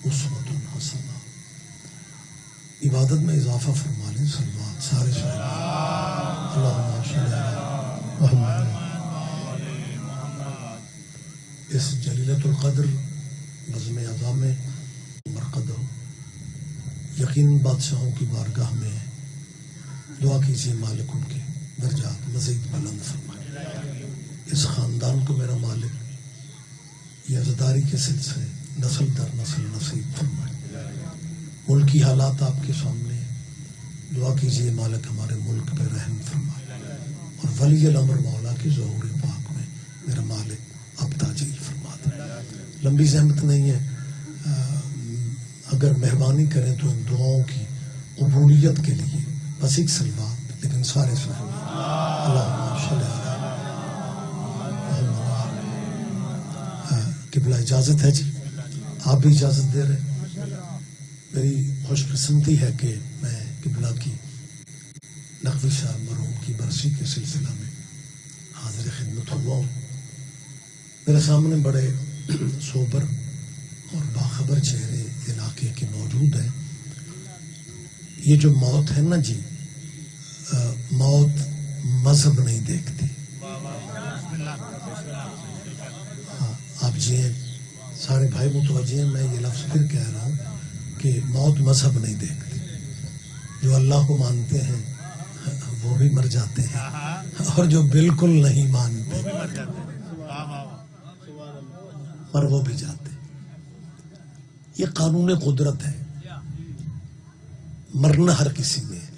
اسوۃ حسنہ. عبادت میں اضافہ فرما لیں. صلوات سارے اللہم صلی علی محمد. اس جلیلۃ القدر بزم اعظم میں مرقد ہو. یقین بادشاہوں کی بارگاہ میں دعا کیجیے مالک ان کے درجات مزید بلند فرمائے. اس خاندان کو میرا مالک یہ عزاداری کے سلسلے نسل در نسل نصیب فرمائے. ملکی حالات آپ کے سامنے دعا کیجیے مالک ہمارے ملک پہ رحم فرمائے. اور ولی الامر مولا کی ظہور پاک میں میرا مالک اب تاجیل فرما دے. لمبی زحمت نہیں ہے، اگر مہربانی کریں تو ان دعاؤں کی قبولیت کے لیے بس ایک سلوات، لیکن سارے سلام. اللہم صلی علی قبلہ. اجازت ہے جی، آپ بھی اجازت دے رہے. میری خوش قسمتی ہے کہ میں قبلہ کی نقوی صاحب مرحوم کی برسی کے سلسلہ میں حاضر خدمت ہوا ہوں. میرے سامنے بڑے سوبر اور باخبر چہرے علاقے کے موجود ہیں. یہ جو موت ہے نا جی، موت مذہب نہیں دیکھتی. آپ جی سارے بھائی متوجہ ہیں، میں یہ لفظ پھر کہہ رہا ہوں کہ موت مذہب نہیں دیکھتی. جو اللہ کو مانتے ہیں وہ بھی مر جاتے ہیں، اور جو بالکل نہیں مانتے پر وہ بھی جاتے. یہ قانون قدرت ہے. مرنا ہر کسی میں ہے.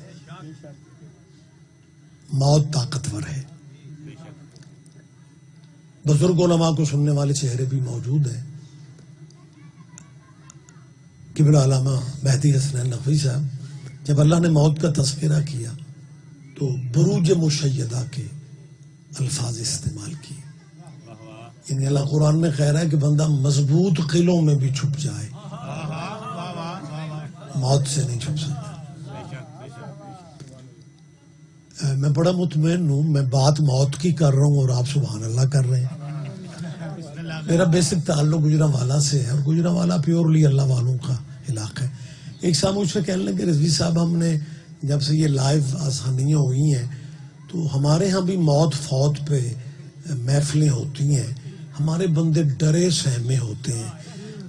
موت طاقتور ہے. بزرگ علماء کو سننے والے چہرے بھی موجود ہیں. قبلہ علامہ مہدی حسنین نقوی صاحب جب اللہ نے موت کا تذکرہ کیا تو بروج مشیدہ کے الفاظ استعمال کیے. یعنی اللہ قرآن میں کہہ رہا ہے کہ بندہ مضبوط قلعوں میں بھی چھپ جائے موت سے نہیں چھپ سکتا. میں بڑا مطمئن ہوں، میں بات موت کی کر رہا ہوں اور آپ سبحان اللہ کر رہے ہیں. میرا بیسک تعلق گجرانوالہ سے ہے، اور گجرانوالہ پیورلی اللہ والوں کا علاقہ ہے. ایک صاحب مجھ سے کہنے لگے رضوی صاحب ہم نے جب سے یہ لائیو آسانیاں ہوئی ہیں تو ہمارے ہاں بھی موت فوت پہ محفلیں ہوتی ہیں، ہمارے بندے ڈرے سہمے ہوتے ہیں.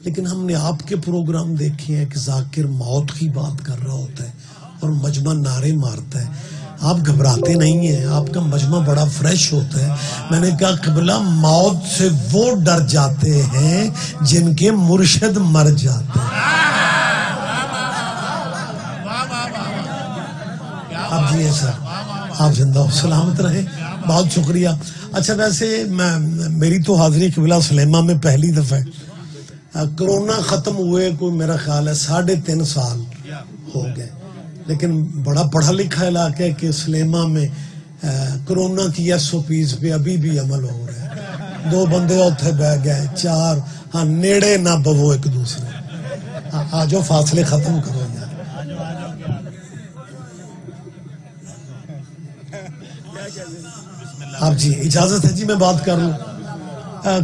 لیکن ہم نے آپ کے پروگرام دیکھے ہیں کہ ذاکر موت کی بات کر رہا ہوتا ہے اور مجمع نعرے مارتا ہے. آپ گھبراتے نہیں ہیں، آپ کا مجمع بڑا فریش ہوتا ہے. میں نے کہا قبلہ موت سے وہ ڈر جاتے ہیں جن کے مرشد مر جاتے ہیں. آپ جی سر، آپ زندہ ہو سلامت رہے، بہت شکریہ. اچھا ویسے میری تو حاضری قبلہ سلیمہ میں پہلی دفعہ ہے. کرونا ختم ہوئے کوئی میرا خیال ہے 3.5 سال ہو گئے، لیکن بڑا پڑھا لکھا علاقہ ہے کہ سلیمہ میں کرونا کی SOPs پہ ابھی بھی عمل ہو رہا ہے. 2 بندے اتھے بہ گئے، 4 ہاں نیڑے نہ بوو ایک دوسرے. آجو فاصلے ختم کرو یار. آپ جی اجازت ہے جی میں بات کر لوں.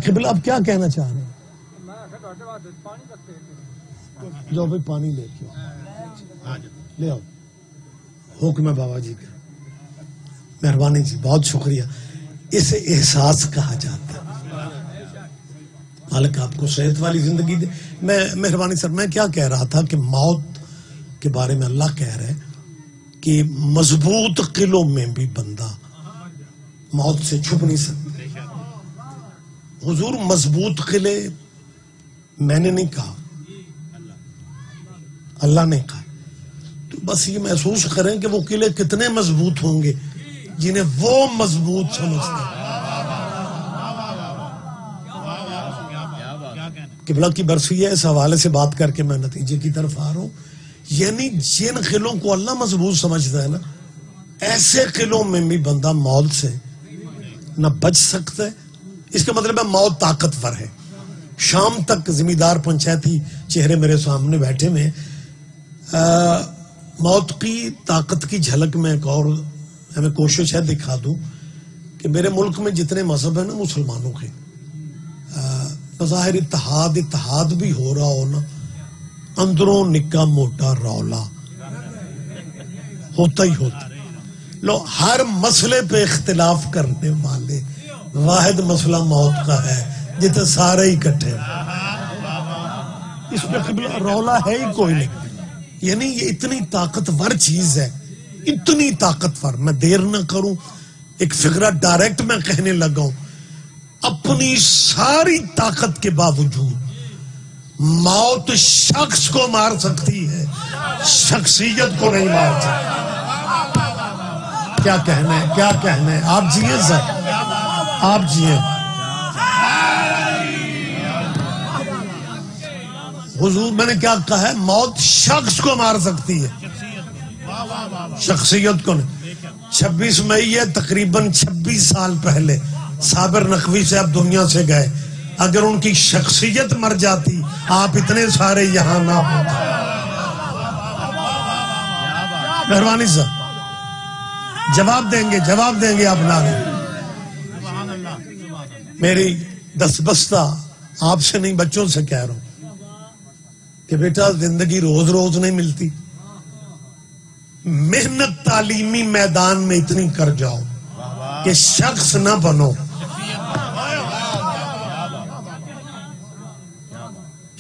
قبلہ آپ کیا کہنا چاہ رہے ہیں؟ جو بھی پانی لے کے لے آؤ. حکم ہے بابا جی کا. مہربانی جی، بہت شکریہ. اسے احساس کہا جاتا ہے. مالک آپ کو صحت والی زندگی دے. میں مہربانی سر، میں کیا کہہ رہا تھا کہ موت کے بارے میں اللہ کہہ رہے ہیں کہ مضبوط قلعوں میں بھی بندہ موت سے چھپ نہیں سکتا. حضور مضبوط قلعے میں نے نہیں کہا، اللہ نے کہا. تو بس یہ محسوس کریں کہ وہ قلعے کتنے مضبوط ہوں گے جنہیں وہ مضبوط سمجھتے ہیں. قبلہ کی برسی ہے، اس حوالے سے بات کر کے میں نتیجے کی طرف آ رہا ہوں. یعنی جن قلعوں کو اللہ مضبوط سمجھتا ہے نا، ایسے قلعوں میں بھی بندہ موت سے نہ بچ سکتا ہے. اس کا مطلب ہے موت طاقتور ہے. شام تک زمیندار پنچایتی چہرے میرے سامنے بیٹھے میں موت کی طاقت کی جھلک میں ایک اور ہمیں کوشش ہے دکھا دوں کہ میرے ملک میں جتنے مذہب ہیں نا مسلمانوں کے، بظاہر اتحاد بھی ہو رہا ہو نا، اندروں نکا موٹا رولا ہوتا ہی ہوتا. لو ہر مسئلے پہ اختلاف کرنے والے واحد مسئلہ موت کا ہے جتنے سارے ہی اکٹھے. اس میں قبلہ رولا ہے ہی کوئی نہیں. یعنی یہ اتنی طاقتور چیز ہے، اتنی طاقتور. میں دیر نہ کروں، ایک فقرہ ڈائریکٹ میں کہنے لگا ہوں. اپنی ساری طاقت کے باوجود موت شخص کو مار سکتی ہے، شخصیت کو نہیں مار سکتی. کیا کہنا ہے، کیا کہنا ہے؟ آپ جیئے سر، آپ جیئے. حضور میں نے کیا کہا ہے؟ موت شخص کو مار سکتی ہے، شخصیت کو نہیں. 26 مئی ہے، تقریباً 26 سال پہلے صابر نقوی صاحب دنیا سے گئے. اگر ان کی شخصیت مر جاتی آپ اتنے سارے یہاں نہ ہوتے. مہربانی صاحب جواب دیں گے، جواب دیں گے آپ نہ. میری دستبستہ آپ سے نہیں بچوں سے کہہ رہا ہوں کہ بیٹا زندگی روز روز نہیں ملتی. محنت تعلیمی میدان میں اتنی کر جاؤ کہ شخص نہ بنو،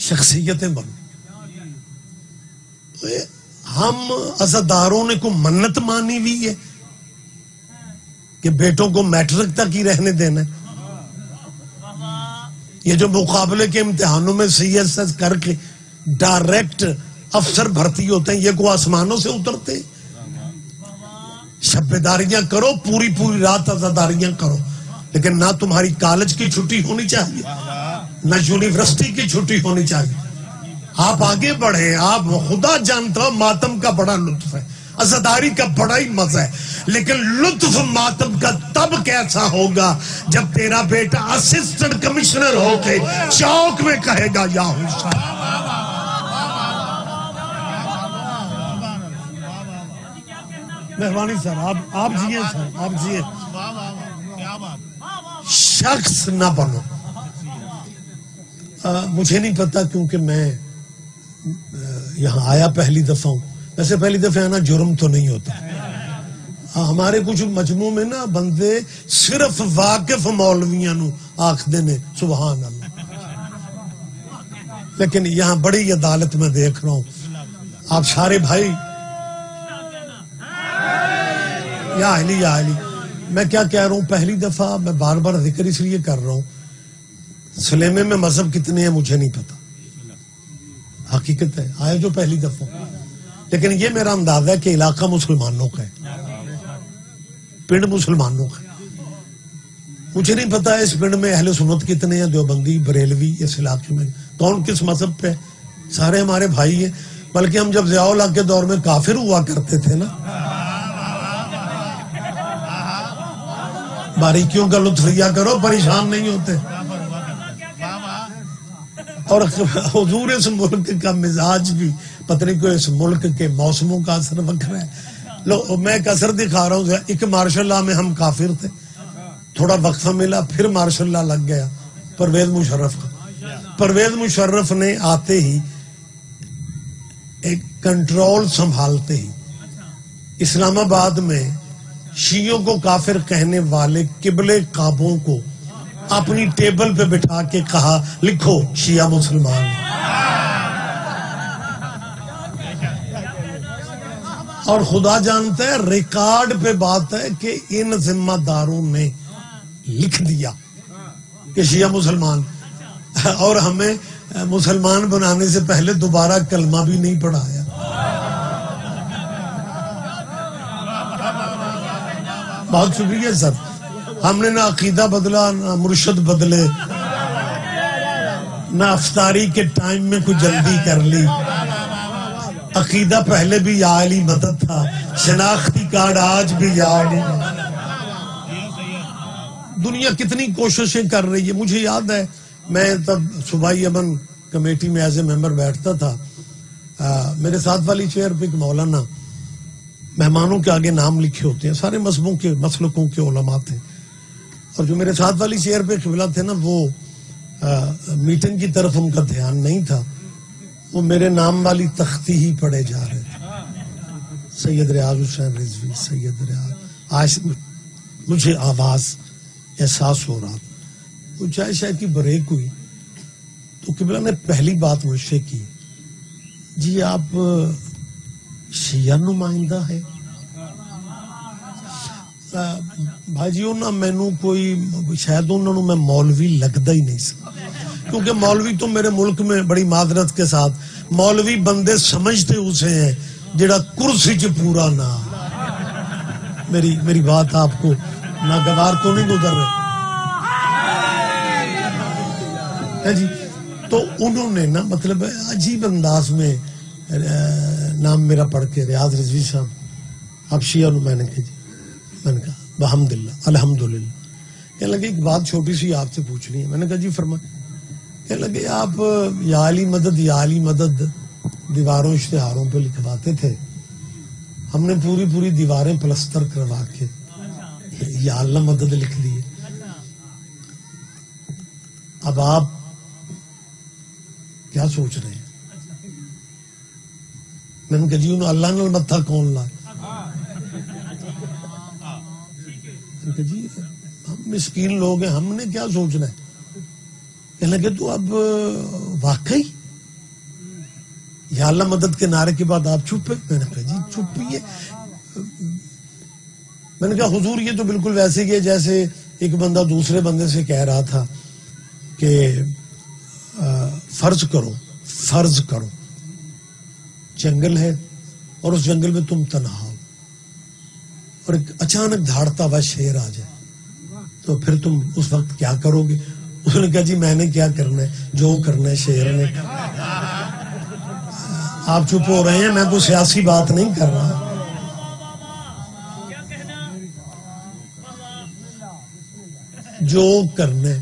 شخصیتیں بنو. ہم عزاداروں نے کو منت مانی ہوئی ہے کہ بیٹوں کو میٹرک تک ہی رہنے دینا ہے. یہ جو مقابلے کے امتحانوں میں CSS کر کے ڈائریکٹ افسر بھرتی ہوتے ہیں، یہ کو آسمانوں سے اترتے. شبیداریاں کرو، پوری پوری رات عزاداریاں کرو، لیکن نہ تمہاری کالج کی چھٹی ہونی چاہیے، نہ یونیورسٹی کی چھٹی ہونی چاہیے. آپ آگے بڑھے. آپ خدا جانتا ہو ماتم کا بڑا لطف ہے، عزاداری کا بڑا ہی مزہ ہے، لیکن لطف ماتم کا تب کیسا ہوگا جب تیرا بیٹا اسسٹنٹ کمشنر ہو کے چوک میں کہے گا یا حسین. مہربانی سر، آپ جیئے سر، آپ جیئے. شخص نہ بنو. مجھے نہیں پتا کیونکہ میں یہاں آیا پہلی دفعہ ہوں. ویسے پہلی دفعہ آنا جرم تو نہیں ہوتا. ہمارے کچھ مجموع میں نا بندے صرف واقف مولویاں نو آخدے نے سبحان اللہ، لیکن یہاں بڑی عدالت میں دیکھ رہا ہوں. آپ سارے بھائی یا علی میں کیا کہہ رہا ہوں، پہلی دفعہ میں بار بار ذکر اس لیے کر رہا ہوں. سلیمے میں مذہب کتنے ہیں مجھے نہیں پتا، حقیقت ہے آئے جو پہلی دفعہ، لیکن یہ میرا اندازہ ہے کہ علاقہ مسلمانوں کا ہے، پنڈ مسلمانوں کا. مجھے نہیں پتا اس پنڈ میں اہل سنت کتنے ہیں، دیوبندی بریلوی اس علاقے میں کون کس مذہب پہ. سارے ہمارے بھائی ہیں، بلکہ ہم جب ضیاء الحق کے دور میں کافر ہوا کرتے تھے نا، باریکیوں کا لطف لیا کرو، پریشان نہیں ہوتے. اور حضور اس ملک کا مزاج بھی پتہ نہیں کوئی اس ملک کے موسموں کا اثر وکھرا ہے. لو میں ایک اثر دکھا رہا ہوں. ایک مارشاء اللہ میں ہم کافر تھے، تھوڑا وقفہ ملا، پھر مارشاء اللہ لگ گیا پرویز مشرف کا. پرویز مشرف نے آتے ہی ایک کنٹرول سنبھالتے ہی اسلام آباد میں شیعوں کو کافر کہنے والے قبلے کعبوں کو اپنی ٹیبل پہ بٹھا کے کہا لکھو شیعہ مسلمان. اور خدا جانتا ہے ریکارڈ پہ بات ہے کہ ان ذمہ داروں نے لکھ دیا کہ شیعہ مسلمان، اور ہمیں مسلمان بنانے سے پہلے دوبارہ کلمہ بھی نہیں پڑھایا. بہت شکریہ سر. ہم نے نہ عقیدہ بدلا، نہ مرشد بدلے، نہ افطاری کے ٹائم میں کوئی جلدی کر لی. عقیدہ پہلے بھی یا علی مدد تھا، شناختی کارڈ آج بھی یا علی. دنیا کتنی کوششیں کر رہی ہے. مجھے یاد ہے میں تب صوبائی امن کمیٹی میں ایز اے ممبر بیٹھتا تھا. میرے ساتھ والی چیئر پہ ایک مولانا، مہمانوں کے آگے نام لکھے ہوتے ہیں، سارے مذہبوں کے مسلکوں کے علماء تھے، اور جو میرے ساتھ والی چیئر پہ قبلہ تھے نا، وہ میٹنگ کی طرف ان کا دھیان نہیں تھا. وہ میرے نام والی تختی ہی پڑے جا رہے تھے. سید ریاض حسین رضوی، سید ریاض. آج مجھے آواز احساس ہو رہا تھا. وہ چائے شاید کی بریک ہوئی تو قبلہ نے پہلی بات مجھ سے کی، جی آپ شیعہ نمائندہ ہے؟ بھائی جی انہوں نے مینو کوئی شاید انہوں نے میں مولوی لگتا ہی نہیں سا، کیونکہ مولوی تو میرے ملک میں بڑی معذرت کے ساتھ مولوی بندے سمجھتے اسے ہیں جڑا کرسی چ پورا نہ. میری بات آپ کو ناگوار تو نہیں گزر رہے ہے جی. تو انہوں نے نا مطلب عجیب انداز میں نام میرا پڑھ کے ریاض رضوی صاحب آپ شیعہ نو، میں نے کہا جی، میں نے کہا بحمدللہ الحمدللہ. کہنے لگے ایک بات چھوٹی سی آپ سے پوچھنی ہے. میں نے کہا جی فرمائیں. کہنے لگے آپ یا علی مدد یا علی مدد دیواروں اشتہاروں پہ لکھواتے تھے، ہم نے پوری دیواریں پلستر کروا کے یا اللہ مدد لکھ دیے، اب آپ کیا سوچ رہے ہیں؟ میں نے کہا جی انہوں اللہ نال متھا کون لائے؟ جی ہم مسکین لوگ ہیں، ہم نے کیا سوچنا ہے؟ کہنے لگے تو اب واقعی یا اللہ مدد کے نعرے کے بعد آپ چپ ہے؟ میں نے کہا جی چپ ہی ہے. میں نے کہا حضور یہ تو بالکل ویسے ہی ہے جیسے ایک بندہ دوسرے بندے سے کہہ رہا تھا کہ فرض کرو جنگل ہے اور اس جنگل میں تم تنہا ہو اور ایک اچانک دھاڑتا ہوا شیر آ جائے تو پھر تم اس وقت کیا کرو گے؟ اس نے کہا جی میں نے کیا کرنا ہے، جو کرنا ہے شیر نے. آپ چپ ہو رہے ہیں، میں کوئی سیاسی بات نہیں کر رہا. جو کرنا ہے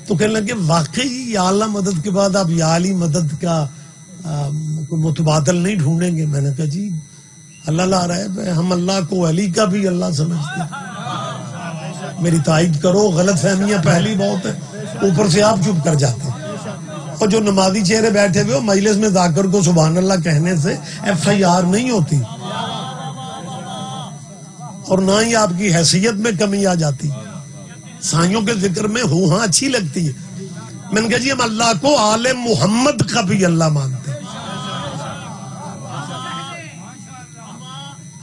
تو کہنے لگے واقعی یا اللہ مدد کے بعد آپ یا علی مدد کا کوئی متبادل نہیں ڈھونڈیں گے؟ میں نے کہا جی اللہ لا رہا ہے، ہم اللہ کو علی کا بھی اللہ سمجھتے ہیں. میری تائید کرو، غلط فہمیاں پہلی بہت ہے، اوپر سے آپ چپ کر جاتے ہیں. اور جو نمازی چہرے بیٹھے ہوئے مجلس میں ذاکر کو سبحان اللہ کہنے سے FIR نہیں ہوتی اور نہ ہی آپ کی حیثیت میں کمی آ جاتی. سائیوں کے ذکر میں ہاں اچھی لگتی ہے. میں نے کہا جی ہم اللہ کو آل محمد کا بھی اللہ مانتے ہیں،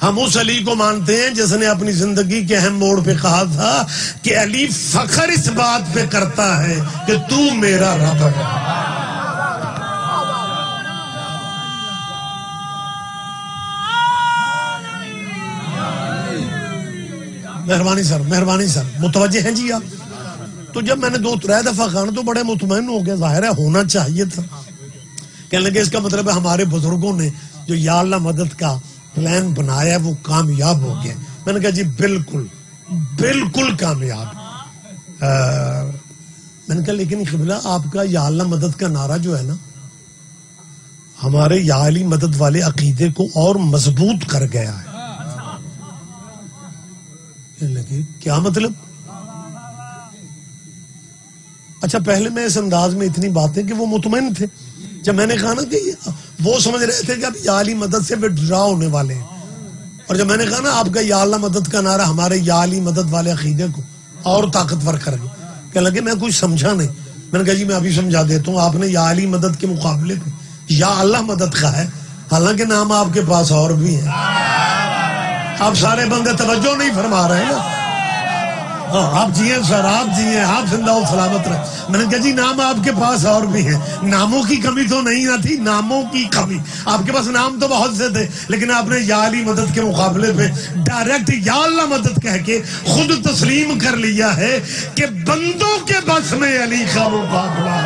ہم اس علی کو مانتے ہیں جس نے اپنی زندگی کے اہم موڑ پہ کہا تھا کہ علی فخر اس بات پہ کرتا ہے کہ تو میرا رب ہے. مہربانی سر متوجہ ہیں جی آپ؟ تو جب میں نے 2-3 دفعہ کہا تو بڑے مطمئن ہو گئے، ظاہر ہے ہونا چاہیے تھا. کہنے لگے اس کا مطلب ہے ہمارے بزرگوں نے جو یا اللہ مدد کا پلان بنایا وہ کامیاب ہو گیا. میں نے کہا جی بالکل کامیاب. میں نے کہا لیکن قبلہ آپ کا یا اللہ مدد کا نعرہ جو ہے نا ہمارے یا علی مدد والے عقیدے کو اور مضبوط کر گیا ہے. لگے کیا مطلب؟ اچھا پہلے میں اس انداز میں اتنی باتیں کہ وہ مطمئن تھے. جب میں نے کہا نا کہ وہ سمجھ رہے تھے کہ اب یا علی مدد سے وڈرا ہونے والے ہیں، اور جب میں نے کہا نا آپ کا یا اللہ مدد کا نعرہ ہمارے یا علی مدد والے عقیدے کو اور طاقتور کر گیا. کہ لگے میں کچھ سمجھا نہیں. میں نے کہا جی میں ابھی سمجھا دیتا ہوں. آپ نے یا علی مدد کے مقابلے پہ یا اللہ مدد کا ہے، حالانکہ نام آپ کے پاس اور بھی ہے. آپ سارے بندے توجہ نہیں فرما رہے ہیں نا. آپ جیئے سر، آپ جیئے، آپ زندہ و سلامت رہے. میں نے کہا جی نام آپ کے پاس اور بھی ہیں، ناموں کی کمی تو نہیں نہ تھی، ناموں کی کمی. آپ کے پاس نام تو بہت سے تھے لیکن آپ نے یا علی مدد کے مقابلے پہ ڈائریکٹ یا اللہ مدد کہہ کے خود تسلیم کر لیا ہے کہ بندوں کے بس میں علی کا مقابلہ.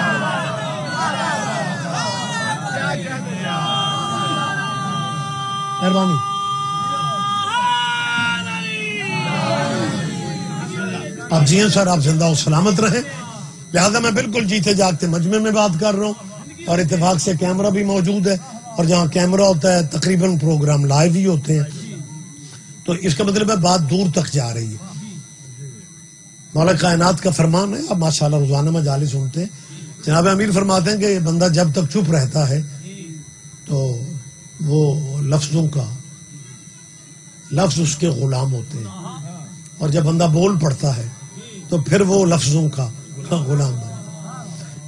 مہربانی. آپ جی ہیں سر، آپ زندہ و سلامت رہیں. لہذا میں بالکل جیتے جاگتے مجمع میں بات کر رہا ہوں اور اتفاق سے کیمرہ بھی موجود ہے، اور جہاں کیمرہ ہوتا ہے تقریباً پروگرام لائیو ہی ہوتے ہیں. تو اس کا مطلب ہے بات دور تک جا رہی ہے. مولا کائنات کا فرمان ہے، اب ماشاءاللہ روزانہ مجالس سنتے ہیں. جناب امیر فرماتے ہیں کہ یہ بندہ جب تک چپ رہتا ہے تو وہ لفظوں کا لفظ اس کے غلام ہوتے ہیں، اور جب بندہ بول پڑتا ہے تو پھر وہ لفظوں کا غلام ہے۔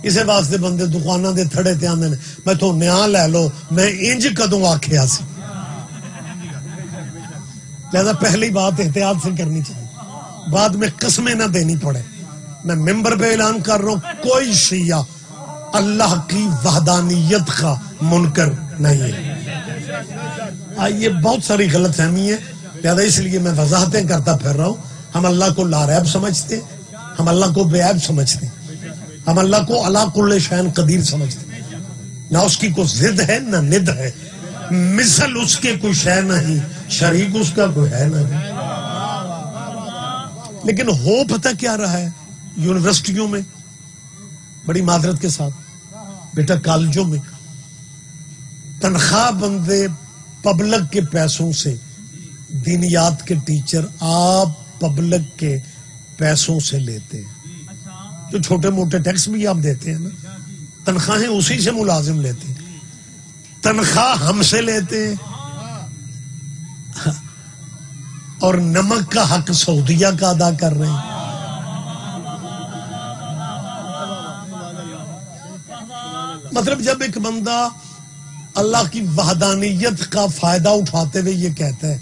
اسے واسطے بندے دکاناں دے تھڑے تے آندے نے میں تو نیا لے لو میں انج کدوں آکھیا سی، لہذا پہلی بات احتیاط سے کرنی چاہیے، بعد میں قسمیں نہ دینی پڑے۔ میں ممبر پہ اعلان کر رہا ہوں کوئی شیعہ اللہ کی وحدانیت کا منکر نہیں ہے۔ یہ بہت ساری غلط فہمی ہے، لہذا اس لیے میں وضاحتیں کرتا پھر رہا ہوں۔ ہم اللہ کو لاریب سمجھتے، ہم اللہ کو بے عیب سمجھتے، ہم اللہ کو علی کل شیء قدیر سمجھتے، نہ اس کی کوئی ضد ہے نہ ند ہے، مثل اس کے کوئی شے نہیں، شریک اس کا کوئی ہے نہیں۔ لیکن ہو پتہ کیا رہا ہے یونیورسٹیوں میں، بڑی معذرت کے ساتھ بیٹا کالجوں میں تنخواہ بندے پبلک کے پیسوں سے، دینیات کے ٹیچر آپ پبلک کے پیسوں سے لیتے ہیں، جو چھوٹے موٹے ٹیکس بھی آپ دیتے ہیں نا، تنخواہیں اسی سے ملازم لیتے ہیں، تنخواہ ہم سے لیتے ہیں، اور نمک کا حق سعودیہ کا ادا کر رہے ہیں۔ مطلب جب ایک بندہ اللہ کی وحدانیت کا فائدہ اٹھاتے ہوئے یہ کہتا ہے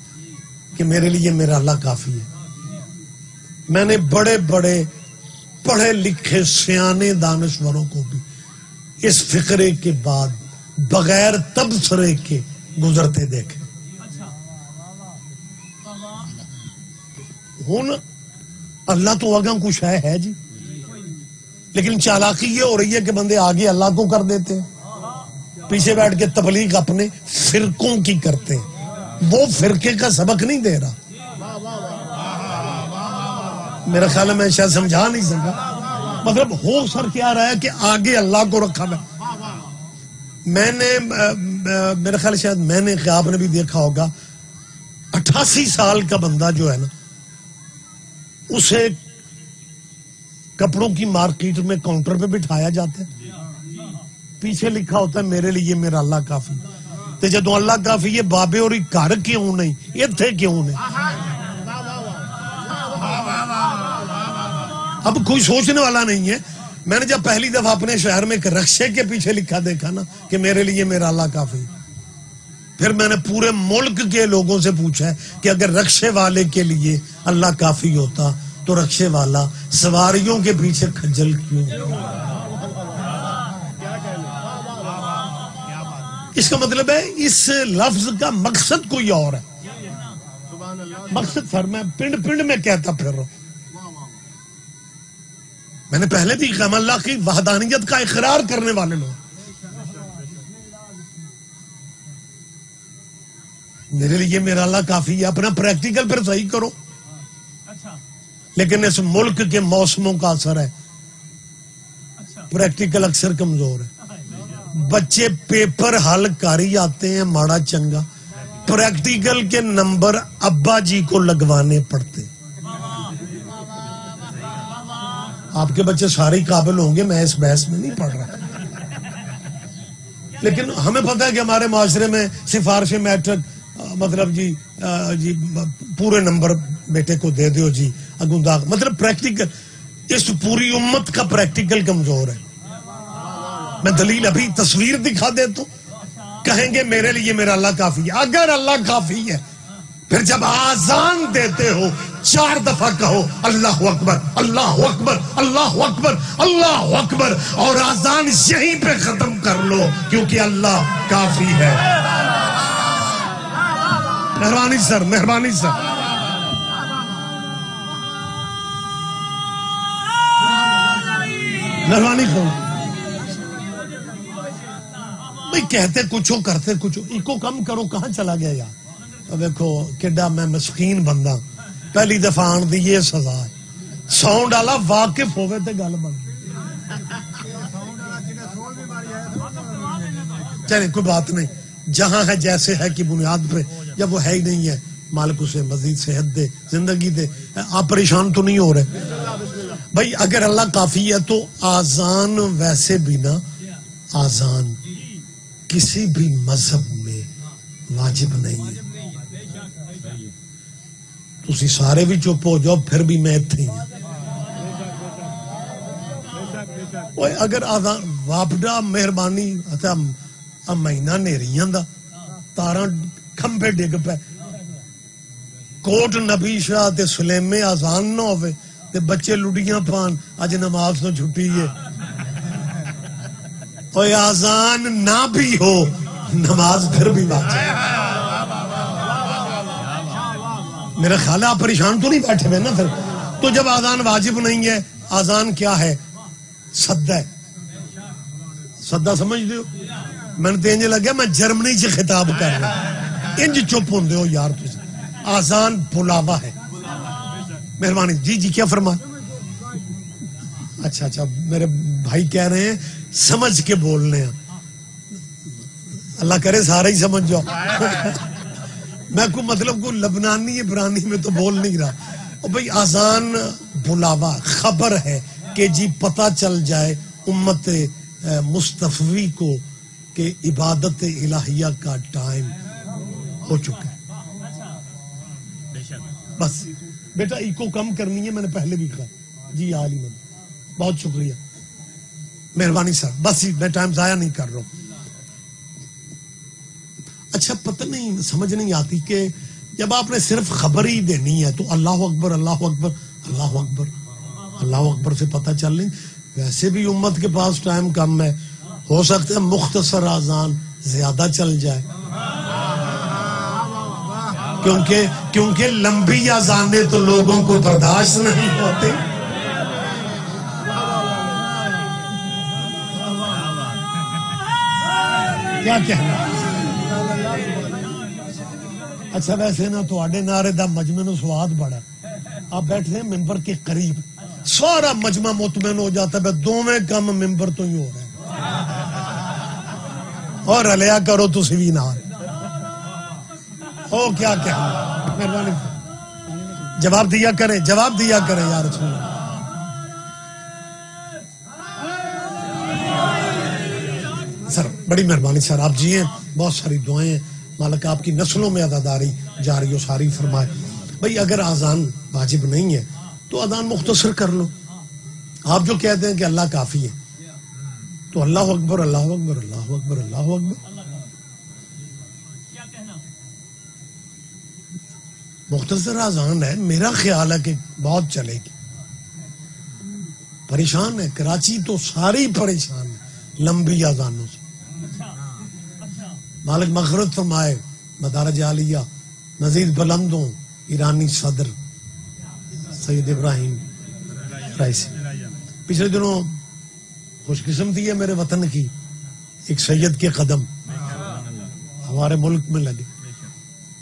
کہ میرے لیے میرا اللہ کافی ہے۔ میں نے بڑے بڑے پڑھے لکھے سیانے دانشوروں کو بھی اس فقرے کے بعد بغیر تبصرے کے گزرتے دیکھے۔ ہن اللہ تو اگاں کچھ ہے جی، لیکن چالاکی یہ ہو رہی ہے کہ بندے آگے اللہ کو کر دیتے ہیں، پیچھے بیٹھ کے تبلیغ اپنے فرقوں کی کرتے ہیں، وہ فرقے کا سبق نہیں دے رہا۔ میرا خیال ہے میں شاید سمجھا نہیں سکا، مطلب ہو سر کیا رہا ہے کہ آگے اللہ کو رکھا میں نے میرا خیال شاید میں نے کہ آپ نے بھی دیکھا ہوگا 88 سال کا بندہ جو ہے نا، اسے کپڑوں کی مارکیٹ میں کاؤنٹر پہ بٹھایا جاتا ہے، پیچھے لکھا ہوتا ہے میرے لیے میرا اللہ کافی، تو جدو اللہ کافی ہے بابے اور گھر کیوں نہیں اتھے کیوں نہیں؟ اب کوئی سوچنے والا نہیں ہے۔ میں نے جب پہلی دفعہ اپنے شہر میں ایک رکشے کے پیچھے لکھا دیکھا نا کہ میرے لیے میرا اللہ کافی، پھر میں نے پورے ملک کے لوگوں سے پوچھا ہے کہ اگر رکشے والے کے لیے اللہ کافی ہوتا تو رکشے والا سواریوں کے پیچھے کھجل کیوں؟ اس کا مطلب ہے اس لفظ کا مقصد کوئی اور ہے۔ مقصد سر میں پنڈ پنڈ میں کہتا پھر رہا ہوں، میں نے پہلے بھی کہا اللہ کی وحدانیت کا اقرار کرنے والے لوگ میرے لیے میرا اللہ کافی ہے، اپنا پریکٹیکل پھر صحیح کرو۔ لیکن اس ملک کے موسموں کا اثر ہے، پریکٹیکل اکثر کمزور ہے، بچے پیپر حل کاری آتے ہیں ماڑا چنگا، پریکٹیکل کے نمبر ابا جی کو لگوانے پڑتے۔ آپ کے بچے سارے قابل ہوں گے، میں اس بحث میں نہیں پڑھ رہا، لیکن ہمیں پتہ ہے کہ ہمارے معاشرے میں سفارش میٹرک مطلب جی پورے نمبر بیٹے کو دے دیو جی اگونداغ، مطلب پریکٹیکل اس پوری امت کا پریکٹیکل کمزور ہے۔ میں دلیل ابھی تصویر دکھا دیتا ہوں، کہیں گے میرے لیے میرا اللہ کافی ہے۔ اگر اللہ کافی ہے پھر جب آزان دیتے ہو 4 دفعہ کہو اللہ اکبر اللہ اکبر اللہ اکبر اللہ اکبر، اور آزان یہیں پہ ختم کر لو کیونکہ اللہ کافی ہے۔ مہربانی سر، مہربانی سر۔ مہربانی کرو بھائی، کہتے کچھ ہو کرتے کچھ ہو، ایکو کم کرو، کہاں چلا گیا یار؟ دیکھو کڈا میں مسکین بندہ، پہلی دفعہ آن دی یہ سزا ہے، ساؤنڈ والا واقف ہوئے تے گل بن چلے کوئی بات نہیں، جہاں ہے جیسے ہے کی بنیاد پہ، جب وہ ہے ہی نہیں ہے مالک اسے مزید صحت دے، زندگی دے۔ آپ پریشان تو نہیں ہو رہے؟ بھائی اگر اللہ کافی ہے تو آزان ویسے بھی نا، آزان کسی بھی مذہب میں واجب نہیں ہے. تسی سارے بھی چپ ہو جاؤ پھر بھی میں اتنے ہی ہوں. اگر آزان واپڈا مہربانی مہینہ نیریاں دا تاراں کھمبے ڈگ پے کوٹ نبی شاہ تے سلیمے آزان نہ ہوئے تے بچے لڑیاں پان اج نماز تو چھٹی ہے. کوئی آزان نہ بھی ہو نماز پھر بھی واجب. میرا خیال آپ پریشان تو نہیں بیٹھے ہوئے نا پھر تو جب آزان واجب نہیں ہے آزان کیا ہے؟ سدا ہے. سدا سمجھ دیو میں نے انج لگیا میں جرمنی سے خطاب کر رہا. انج چپ ہوندے ہو یار تسی. آزان بلاوا ہے. مہربانی جی جی کیا فرما. اچھا اچھا میرے بھائی کہہ رہے ہیں سمجھ کے بولنے ہیں. اللہ کرے سارا ہی سمجھ جاؤ. میں کو مطلب کو لبنانی عبرانی میں تو بول نہیں رہا. بھائی آزان بلاوا خبر ہے کہ جی پتہ چل جائے امت مصطفی کو کہ عبادت الہیہ کا ٹائم ہو چکا ہے. بس بیٹا ایکو کم کرنی ہے میں نے پہلے بھی کہا. جی عالی من بہت شکریہ مہربانی سر. بس میں ٹائم ضائع نہیں کر رہا ہوں. اچھا پتہ نہیں سمجھ نہیں آتی کہ جب آپ نے صرف خبر ہی دینی ہے تو اللہ اکبر اللہ اکبر اللہ اکبر اللہ اکبر سے پتہ چل نہیں. ویسے بھی امت کے پاس ٹائم کم ہے ہو سکتا ہے مختصر آزان زیادہ چل جائے کیونکہ لمبی آزانیں تو لوگوں کو برداشت نہیں ہوتے. کیا کہنا. اچھا ویسے نا تو آڈے نعرے دا مجمع نو سواد بڑا. آپ بیٹھے ہیں ممبر کے قریب سارا مجمع مطمئن ہو جاتا ہے دوویں کم ممبر تو ہی ہو رہے ہیں اور رلیا کرو تو سوی نال. او کیا کہنا. مہربانی جواب دیا کریں یا رسول اللہ. سر بڑی مہربانی سر آپ جی ہیں بہت ساری دعائیں ہیں مالک آپ کی نسلوں میں عزاداری جاری و ساری فرمائے. بھئی اگر آزان واجب نہیں ہے تو آزان مختصر کر لو. آپ جو کہتے ہیں کہ اللہ کافی ہے تو اللہ اکبر اللہ اکبر اللہ اکبر اللہ اکبر. مختصر آزان ہے میرا خیال ہے کہ بہت چلے گی. پریشان ہے کراچی تو ساری پریشان ہے لمبی آزانوں سے. مالک مغفرت فرمائے مدارج عالیہ نزید بلندوں ایرانی صدر سید ابراہیم رائسی. پچھلے دنوں خوش قسمتی ہے میرے وطن کی ایک سید کے قدم ہمارے ملک میں لگے.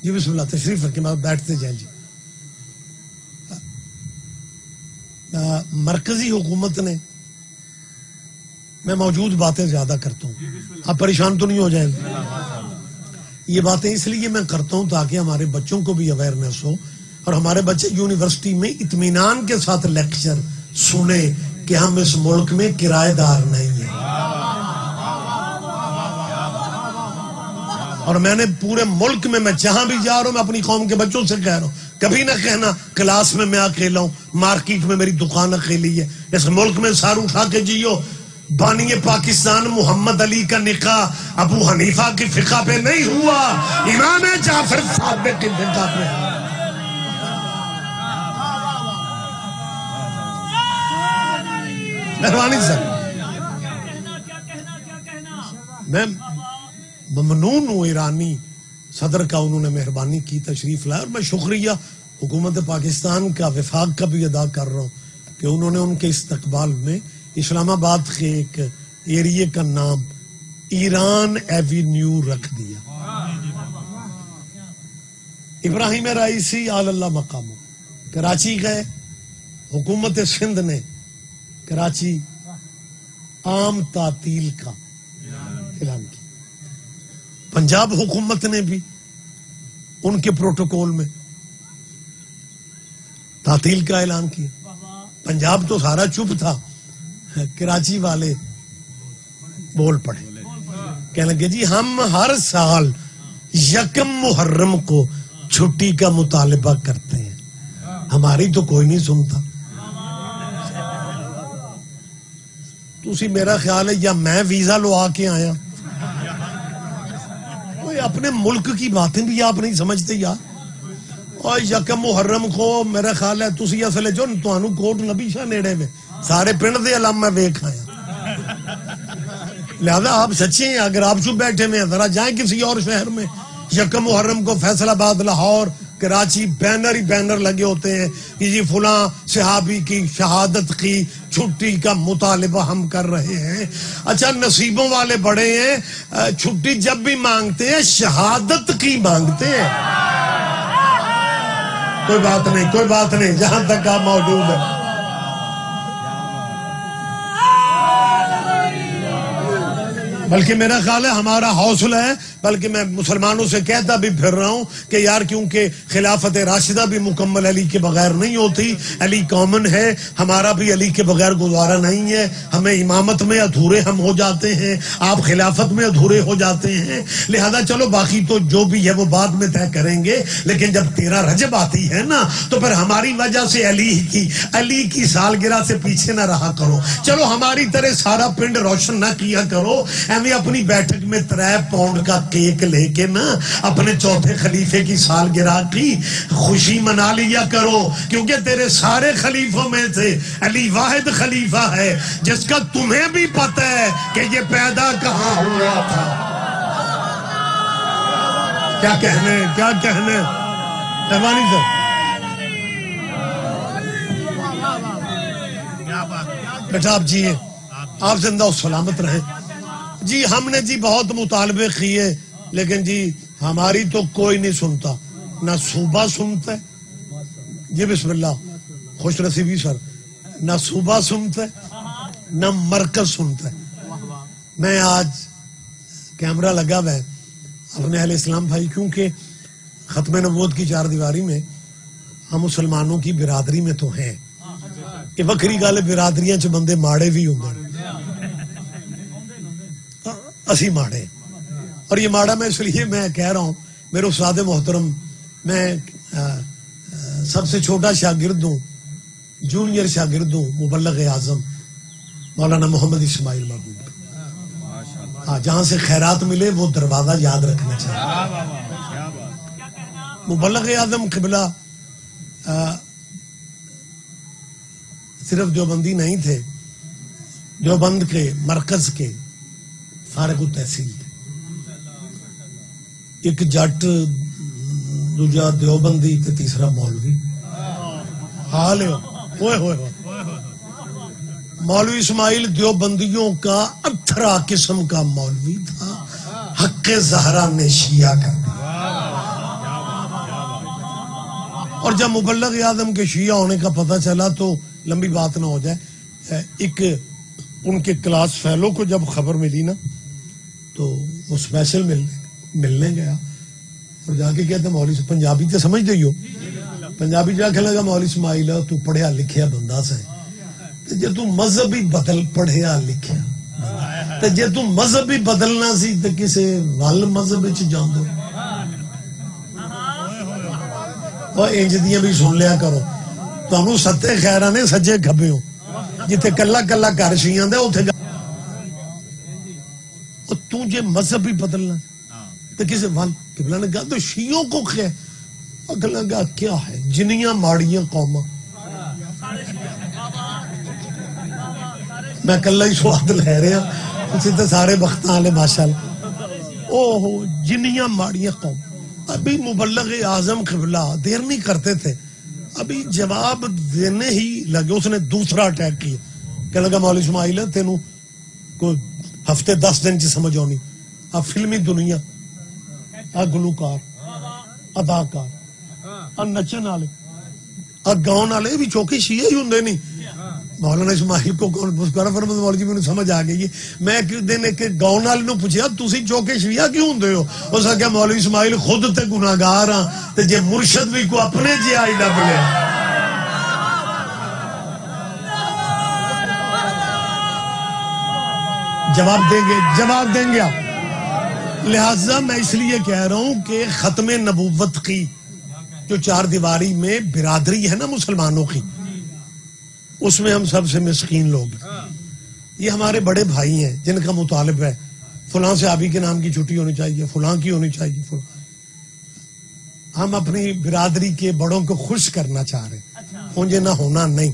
جی بسم اللہ تشریف رکھیں بیٹھتے جائیں. جی مرکزی حکومت نے میں موجود باتیں زیادہ کرتا ہوں آپ پریشان تو نہیں ہو جائیں. یہ باتیں اس لیے میں کرتا ہوں تاکہ ہمارے بچوں کو بھی اویئرنیس ہو اور ہمارے بچے یونیورسٹی میں اطمینان کے ساتھ لیکچر سنے کہ ہم اس ملک میں کرایہ دار نہیں ہیں. اور میں نے پورے ملک میں جہاں بھی جا رہا ہوں میں اپنی قوم کے بچوں سے کہہ رہا ہوں کبھی نہ کہنا کلاس میں اکیلا ہوں مارکیٹ میں میری دکان اکیلی ہے. اس ملک میں سار اٹھا کے جیو. بانی پاکستان محمد علی کا نکاح ابو حنیفہ کی فقہ پہ نہیں ہوا امام جعفر صادق کی فقہ پہ. مہربانی سر میں ممنون ہوں ایرانی صدر کا انہوں نے مہربانی کی تشریف لائے اور میں شکریہ حکومت پاکستان کا وفاق کا بھی ادا کر رہا ہوں کہ انہوں نے ان کے استقبال میں اسلام آباد کے ایک ایریے کا نام ایران ایوینیو رکھ دیا. ابراہیم رائیسی آل اللہ مقامو کراچی گئے. حکومت سندھ نے کراچی عام تعطیل کا اعلان کیا. پنجاب حکومت نے بھی ان کے پروٹوکول میں تعطیل کا اعلان کیا. پنجاب تو سارا چپ تھا، کراچی والے بول پڑے، کہنے لگے جی ہم ہر سال یکم محرم کو چھٹی کا مطالبہ کرتے ہیں، ہماری تو کوئی نہیں سنتا۔ تسی میرا خیال ہے یا میں ویزا لوا کے آیا، اپنے ملک کی باتیں بھی آپ نہیں سمجھتے یار۔ اور یکم محرم کو میرا خیال ہے تسی اصل جو تانوں کوٹ نبی شاہ نیڑے میں سارے پنڈ دے علم میں ویکھ آیا، لہذا آپ سچے ہیں۔ اگر آپ چپ بیٹھے میں ذرا جائیں کسی اور شہر میں، یکم محرم کو فیصل آباد، لاہور، کراچی بینر ہی بینر لگے ہوتے ہیں کہ جی فلاں صحابی کی شہادت کی چھٹی کا مطالبہ ہم کر رہے ہیں۔ اچھا نصیبوں والے بڑے ہیں، چھٹی جب بھی مانگتے ہیں شہادت کی مانگتے ہیں۔ کوئی بات نہیں، کوئی بات نہیں، جہاں تک آپ موجود ہیں۔ بلکہ میرا خیال ہے ہمارا حوصلہ ہے، بلکہ میں مسلمانوں سے کہتا بھی پھر رہا ہوں کہ یار کیونکہ خلافت راشدہ بھی مکمل علی کے بغیر نہیں ہوتی، علی کامن ہے، ہمارا بھی علی کے بغیر گزارا نہیں ہے، ہمیں امامت میں ادھورے ہم ہو جاتے ہیں، آپ خلافت میں ادھورے ہو جاتے ہیں، لہذا چلو باقی تو جو بھی ہے وہ بعد میں طے کریں گے، لیکن جب 13 رجب آتی ہے نا تو پھر ہماری وجہ سے علی کی سالگرہ سے پیچھے نہ رہا کرو، چلو ہماری طرح سارا پنڈ روشن نہ کیا کرو، اپنی بیٹھک میں 3 پاؤنڈ کا کیک لے کے نا اپنے چوتھے خلیفے کی سالگرہ کی خوشی منا لیا کرو، کیونکہ تیرے سارے خلیفوں میں سے علی واحد خلیفہ ہے جس کا تمہیں بھی پتہ ہے کہ یہ پیدا کہاں ہوا تھا۔ کیا کہنے مہربانی سے بیٹا آپ جیے، آپ زندہ و سلامت رہیں۔ جی ہم نے جی بہت مطالبے کیے لیکن جی ہماری تو کوئی نہیں سنتا، نہ صوبہ سنتا ہے، جی بسم اللہ خوش نصیبی سر، نہ صوبہ سنتا ہے نہ مرکز سنتا ہے۔ میں آج کیمرہ لگا ہوا ہے اپنے اہل اسلام بھائی، کیونکہ ختم نبوت کی 4 دیواری میں ہم مسلمانوں کی برادری میں تو ہیں، یہ وکری گل برادریاں چ بندے ماڑے بھی ہوں، اسی ماڑے، اور یہ ماڑا میں اس لیے میں کہہ رہا ہوں، میرے استاد محترم، میں سب سے چھوٹا شاگرد ہوں، جونیئر شاگرد ہوں مبلغ اعظم مولانا محمد اسماعیل محبوب، جہاں سے خیرات ملے وہ دروازہ یاد رکھنا چاہیے۔ مبلغ اعظم قبلہ صرف دیوبندی نہیں تھے، دیوبند کے مرکز کے فارغ التحصیل تھے، ایک جٹ، دوجا دیوبندی تے تیسرا مولوی، حال ہوئے مولوی اسماعیل دیوبندیوں کا 18 قسم کا مولوی تھا، حق زہرا نے شیعہ کا، اور جب مبلغ اعظم کے شیعہ ہونے کا پتہ چلا تو لمبی بات نہ ہو جائے، ایک ان کے کلاس فیلو کو جب خبر ملی نا تو وہ اسپیشل ملنے گیا اور جا کے کہتے مولوی سے، پنجابی تو سمجھ دے ہو، پنجابی جا کے لگا مولوی اسماعیل تو پڑھیا لکھیا بندہ سے، جے تو مذہب ہی بدل پڑھیا لکھیا تے جے تو مذہب ہی بدلنا سی تے کسے ول مذہب وچ جاندے، اور انج دیاں بھی سن لیا کرو، تانوں ستے خیراں نے سجے کھبے ہو، جتے کلا کلا گھر شیعہ دے اوتھے تو جے مذہب ہی بدلنا تو کسی ول قبلہ نے کہا تو شیعوں کو کیا اگلا گا کیا ہے، جنیاں ماڑیاں قوماں، میں کلا ہی سواد لے رہا اسی تو سارے وقت والے ماشاءاللہ، اوہ جنیاں ماڑیاں قوم۔ ابھی مبلغ اعظم قبلہ دیر نہیں کرتے تھے، ابھی جواب دینے ہی لگے، اس نے دوسرا اٹیک کیا کہ لگا مولوی اسماعیل تینوں کوئی ہفتے 10 دن چ سمجھ آنی، اب فلمی دنیا، گلوکار، اداکار، نچن والے، گاؤں والے بھی چوکے شیعہ ہی ہوں نہیں۔ مولانا اسماعیل کو مسکرا فرمایا مولوی مجھے سمجھ آ گئی ہے، میں ایک دن ایک گاؤں والے نو پوچھا تسی چوکے شیعہ کیوں ہوندے ہو، اس نے کہا مولوی اسماعیل خود تے گناہگار ہاں تے جے مرشد بھی کو اپنے جے آئی ڈب لے جواب دیں گے آپ. لہٰذا میں اس لیے کہہ رہا ہوں کہ ختم نبوت کی جو 4 دیواری میں برادری ہے نا مسلمانوں کی، اس میں ہم سب سے مسکین لوگ ہیں. یہ ہمارے بڑے بھائی ہیں جن کا مطالب ہے فلاں صحابی کے نام کی چھٹی ہونی چاہیے، فلاں کی ہونی چاہیے، فلاں. ہم اپنی برادری کے بڑوں کو خوش کرنا چاہ رہے ہیں، مجھے نہ ہونا نہیں.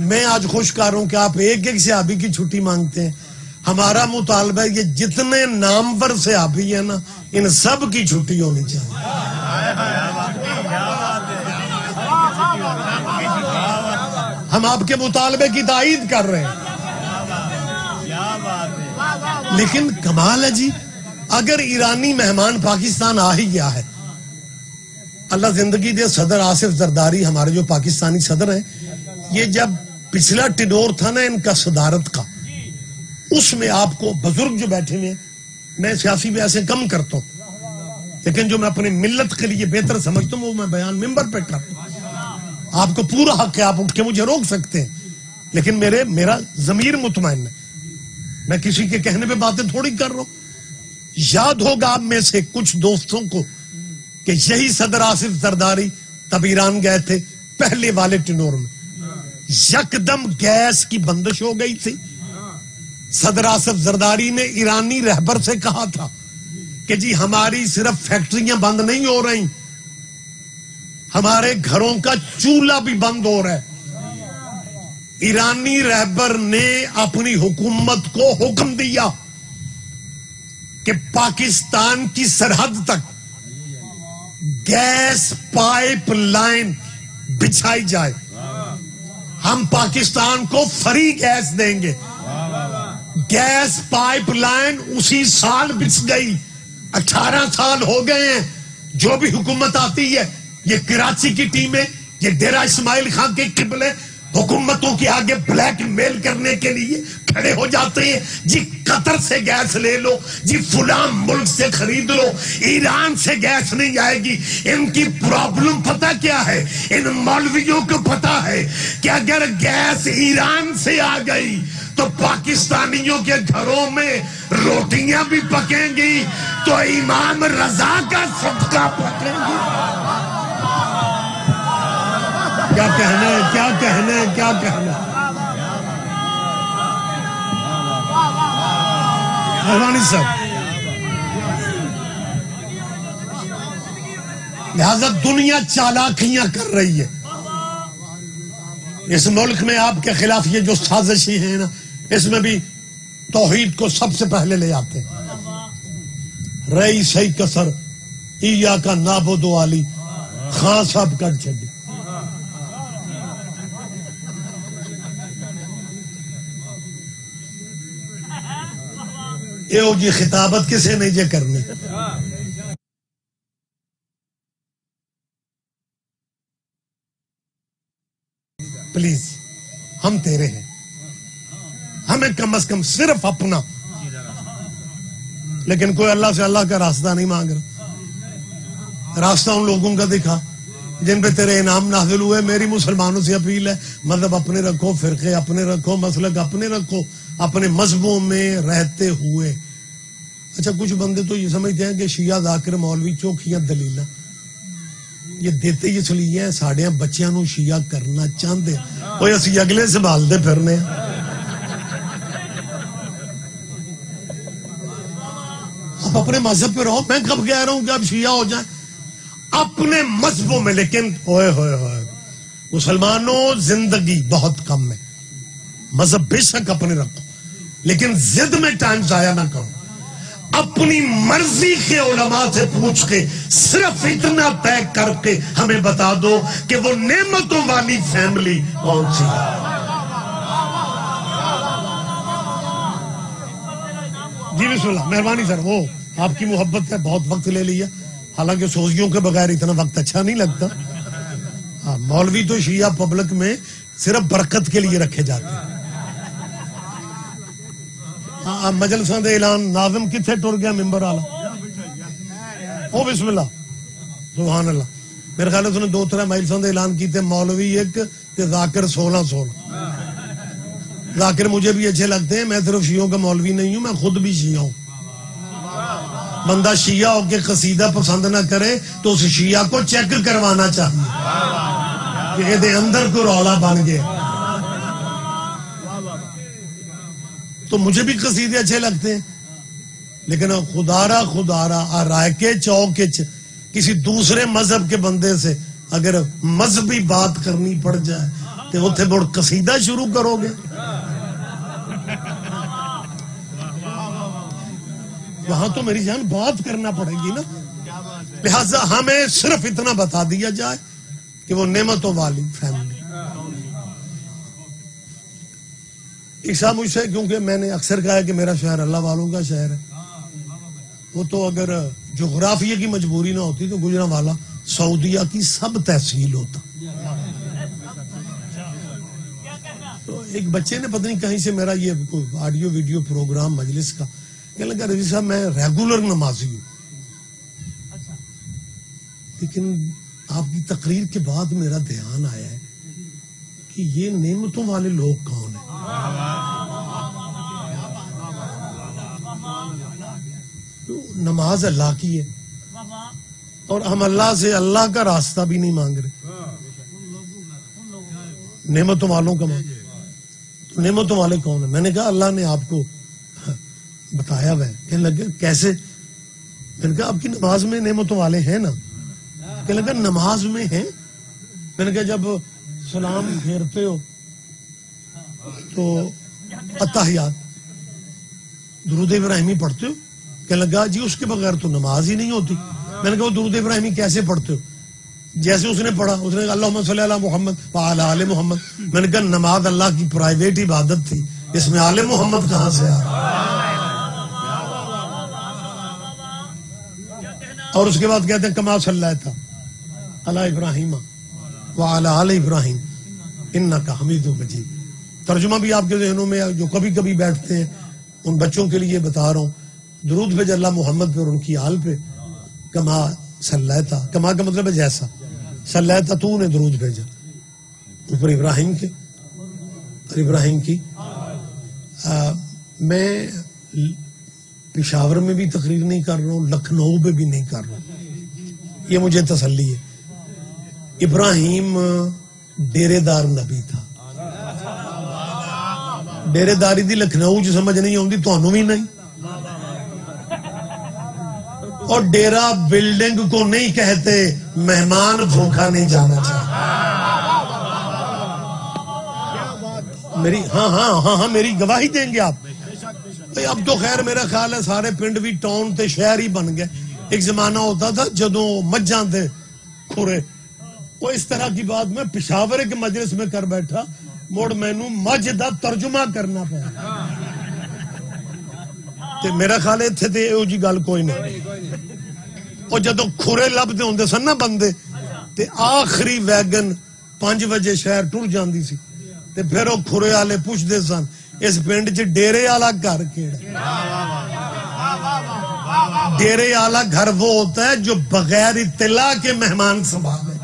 میں آج خوش کر رہا ہوں کہ آپ ایک ایک صحابی کی چھٹی مانگتے ہیں. ہمارا مطالبہ ہے یہ جتنے نامور صحابی ہیں نا ان سب کی چھٹی ہونی چاہیے. ہم آپ کے مطالبے کی تائید کر رہے ہیں. لیکن کمال ہے جی، اگر ایرانی مہمان پاکستان آ ہی گیا ہے، اللہ زندگی دے صدر آصف زرداری ہمارے جو پاکستانی صدر ہیں، یہ جب پچھلا ٹنور تھا نا ان کا صدارت کا، اس میں آپ کو بزرگ جو بیٹھے ہوئے، میں سیاسی بھی ایسے کم کرتا ہوں لیکن جو میں اپنی ملت کے لیے بہتر سمجھتا ہوں وہ میں بیان ممبر پہ کرتا ہوں. آپ کو پورا حق ہے، آپ اٹھ کے مجھے روک سکتے ہیں، لیکن میرا ضمیر مطمئن ہے، میں کسی کے کہنے پہ باتیں تھوڑی کر رہا ہوں. یاد ہوگا آپ میں سے کچھ دوستوں کو کہ یہی صدر آصف زرداری تب ایران گئے تھے پہلے والے ٹنور میں، یکدم گیس کی بندش ہو گئی تھی. صدر آصف زرداری نے ایرانی رہبر سے کہا تھا کہ جی ہماری صرف فیکٹریاں بند نہیں ہو رہی، ہمارے گھروں کا چولہا بھی بند ہو رہا ہے. ایرانی رہبر نے اپنی حکومت کو حکم دیا کہ پاکستان کی سرحد تک گیس پائپ لائن بچھائی جائے، ہم پاکستان کو فری گیس دیں گے. گیس پائپ لائن اسی سال بچھ گئی، 18 سال ہو گئے ہیں. جو بھی حکومت آتی ہے، یہ کراچی کی ٹیمیں، یہ ڈیرہ اسماعیل خان کے قبلے حکومتوں کے آگے بلیک میل کرنے کے لیے کھڑے ہو جاتے ہیں. جی قطر سے گیس لے لو، جی فلاں ملک سے خرید لو، ایران سے گیس نہیں آئے گی. ان کی پرابلم پتہ کیا ہے؟ ان مولویوں کو پتہ ہے کہ اگر گیس ایران سے آ گئی تو پاکستانیوں کے گھروں میں روٹیاں بھی پکیں گی تو امام رضا کا صدقہ پکیں گی. کیا کہنا ہے، کیا کہنا ہے، کیا کہنا ہے. مہربانی صاحب، لہذا دنیا چالاکیاں کر رہی ہے. اس ملک میں آپ کے خلاف یہ جو سازشی ہیں نا، اس میں بھی توحید کو سب سے پہلے لے آتے ہیں. رئی صحیح کسر ایا کا نابود والی خان صاحب کر چھڑی. یہ جی خطابت کسے نہیں جے کرنی. پلیز ہم تیرے ہیں، ہمیں کم از کم صرف اپنا، لیکن کوئی اللہ سے اللہ کا راستہ نہیں مانگ رہا. راستہ ان لوگوں کا دکھا جن پہ تیرے انعام نازل ہوئے. میری مسلمانوں سے اپیل ہے، مذہب اپنے رکھو، فرقے اپنے رکھو، مسلک اپنے رکھو، اپنے مذہبوں میں رہتے ہوئے. اچھا کچھ بندے تو یہ سمجھتے ہیں کہ شیعہ ذاکر مولوی چوکھیاں دلیل یہ دیتے اس لیے ہیں ساڑھے بچیاں نو شیعہ کرنا چاہتے وہ اسی اگلے سنبھالتے پھرنے. آپ اپنے مذہب پہ رہو، میں کب کہہ رہا ہوں کہ آپ شیعہ ہو جائیں اپنے مذہبوں میں. لیکن ہوئے ہوئے ہوئے مسلمانوں زندگی بہت کم ہے. مذہب بے شک اپنے رکھو لیکن ضد میں ٹائم ضائع نہ کرو. اپنی مرضی کے علماء سے پوچھ کے صرف اتنا طے کر کے ہمیں بتا دو کہ وہ نعمتوں والی فیملی کون سی ہے. جی بسم اللہ، مہربانی سر. وہ آپ کی محبت ہے، بہت وقت لے لیا، حالانکہ سوزیوں کے بغیر اتنا وقت اچھا نہیں لگتا. مولوی تو شیعہ پبلک میں صرف برکت کے لیے رکھے جاتے ہیں. مجلساں دے اعلان ناظم کتنے ٹر گیا ممبر والا. او بسم اللہ سبحان اللہ. میرے خیال ہے 2-3 مجلساں دے اعلان کیتے، مولوی ایک تے ذاکر 16. ذاکر مجھے بھی اچھے لگتے ہیں، میں صرف شیعوں کا مولوی نہیں ہوں، میں خود بھی شیعہ ہوں. بندہ شیعہ ہو کے قصیدہ پسند نہ کرے تو اس شیعہ کو چیک کروانا چاہیے کہ یہ اندر کو رولا بن گیا. تو مجھے بھی قصیدے اچھے لگتے ہیں، لیکن خدارا رائے کے چوک کسی دوسرے مذہب کے بندے سے اگر مذہبی بات کرنی پڑ جائے تو اتنے مڑ قصیدہ شروع کرو گے. وہاں تو میری جان بات کرنا پڑے گی نا. لہذا ہمیں صرف اتنا بتا دیا جائے کہ وہ نعمتوں والی فیملی. عیسیٰ مجھ سے، کیونکہ میں نے اکثر کہا ہے کہ میرا شہر اللہ والوں کا شہر ہے، وہ تو اگر جغرافیہ کی مجبوری نہ ہوتی تو گجرانوالا سعودیہ کی سب تحصیل ہوتا. تو ایک بچے نے پتہ نہیں کہیں سے میرا یہ آڈیو ویڈیو پروگرام مجلس کا کہنے لگا رضی صاحب میں ریگولر نمازی ہوں، لیکن آپ کی تقریر کے بعد میرا دھیان آیا ہے کہ یہ نعمتوں والے لوگ کون ہیں. نماز اللہ کی ہے اور ہم اللہ سے اللہ کا راستہ بھی نہیں مانگ رہے، نعمتوں والوں کا مانگ. تو نعمتوں والے کون ہیں؟ میں نے کہا اللہ نے آپ کو بتایا ہوا ہے. کہنے لگے کیسے؟ میں نے کہا آپ کی نماز میں نعمتوں والے ہیں نا. کہنے لگا نماز میں ہیں. میں نے کہا جب سلام پھیرتے ہو تو اتحیات درود ابراہیمی پڑھتے ہو؟ کہنے لگا جی اس کے بغیر تو نماز ہی نہیں ہوتی. میں نے کہا وہ درود ابراہیمی کیسے پڑھتے ہو؟ جیسے اس نے پڑھا، اس نے کہا اللہم صلی علی محمد وعلی آل محمد. میں نے کہا نماز اللہ کی پرائیویٹ عبادت تھی، اس میں آل محمد کہاں سے آ؟ اور اس کے بعد کہتے ہیں کما صلیت علی ابراہیم وعلی آل ابراہیم انک حمید مجید. ترجمہ بھی آپ کے ذہنوں میں جو کبھی کبھی بیٹھتے ہیں ان بچوں کے لیے بتا رہا ہوں. درود بھیج اللہ محمد پہ اور ان کی آل پہ. کما صلیتا، کما کا مطلب ہے جیسا، صلیتا تو نے درود بھیجا اوپر ابراہیم کے اور ابراہیم کی. میں پشاور میں بھی تقریر نہیں کر رہا ہوں، لکھنؤ پہ بھی نہیں کر رہا ہوں، یہ مجھے تسلی ہے. ابراہیم ڈیرے دار نبی تھا. ڈیرے داری دی لکھنؤ جو سمجھ نہیں آتی تو بھی نہیں. اور ڈیرا بلڈنگ کو نہیں کہتے، مہمان بھوکا نہیں جانا چاہتا. میری ہاں میری گواہی دیں گے آپ. اب تو خیر میرا خیال ہے سارے پنڈ بھی ٹاؤن تے شہر ہی بن گئے. ایک زمانہ ہوتا تھا جدوں مجھاں تے کھورے، وہ اس طرح کی بات میں پشاور کے مجلس میں کر بیٹھا، موڑ مینوں مجھ دا ترجمہ کرنا پڑا. تے میرا خیال ہے اتھے تے ایہو جی گل کوئی نہیں. اور جدوں کھورے لبدے ہوندے سن نا بندے تے آخری ویگن 5 بجے شہر ٹر جاندی سی تے پھر وہ کھورے والے پوچھتے سن اس پنڈ چ ڈیرے والا گھر کیڑا؟ ڈیرے والا گھر وہ ہوتا ہے جو بغیر اطلاع کے مہمان سنبھالے.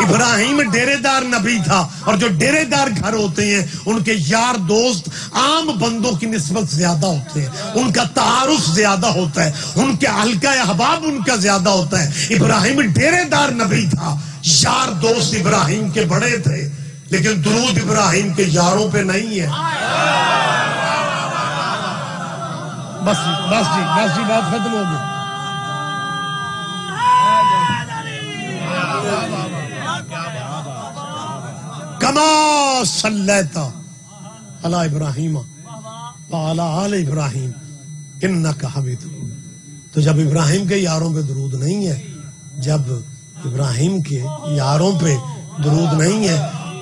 ابراہیم ڈیرے دار نبی تھا، اور جو ڈیرے دار گھر ہوتے ہیں ان کے یار دوست عام بندوں کی نسبت زیادہ ہوتے ہیں، ان کا تعارف زیادہ ہوتا ہے، ان کے حلقہ احباب ان کا زیادہ ہوتا ہے. ابراہیم ڈیرے دار نبی تھا، یار دوست ابراہیم کے بڑے تھے، لیکن درود ابراہیم کے یاروں پہ نہیں ہے. بس جی بات ختم ہو گئی. کما صلیت علی ابراہیم وعلی آل ابراہیم انک حمید. تو جب ابراہیم کے یاروں پہ درود نہیں ہے، جب ابراہیم کے یاروں پہ درود نہیں ہے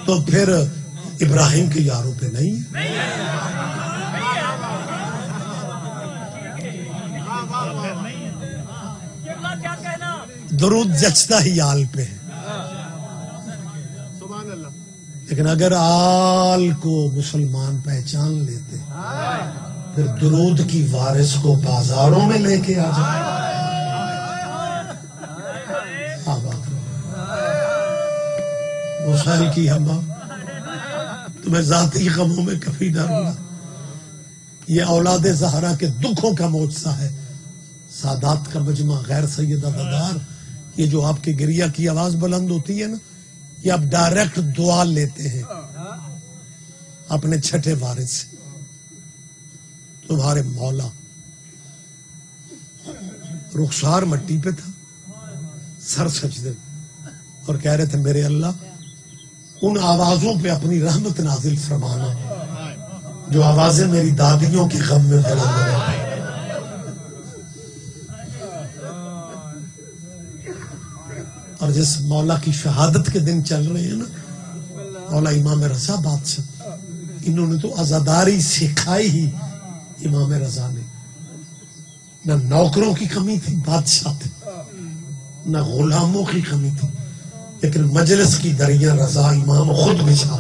تو پھر ابراہیم کے یاروں پہ نہیں ہے. درود جچتا ہی آل پہ ہے، لیکن اگر آل کو مسلمان پہچان لیتے پھر درود کی وارث کو بازاروں میں لے کے آ جائے. وہ سال کی ہوا تمہیں ذاتی غموں میں کبھی نہ رونا. یہ اولاد زہرا کے دکھوں کا معجزہ ہے. سادات کا مجمع غیر سیدہ ددار، یہ جو آپ کی گریہ کی آواز بلند ہوتی ہے نا، یہ آپ ڈائریکٹ دعا لیتے ہیں اپنے چھٹے وارث سے. تمہارے مولا رخسار مٹی پہ تھا، سر سجدے، اور کہہ رہے تھے میرے اللہ ان آوازوں پہ اپنی رحمت نازل فرمانا جو آوازیں میری دادیوں کے غم میں بلند ہیں. اور جس مولا کی شہادت کے دن چل رہے ہیں نا، مولا امام رضا بادشاہ، انہوں نے تو عزاداری سکھائی ہی امام رضا نے. نہ نوکروں کی کمی تھی، بادشاہ تھے، نہ غلاموں کی کمی تھی، لیکن مجلس کی دریا رضا امام خود بچھا.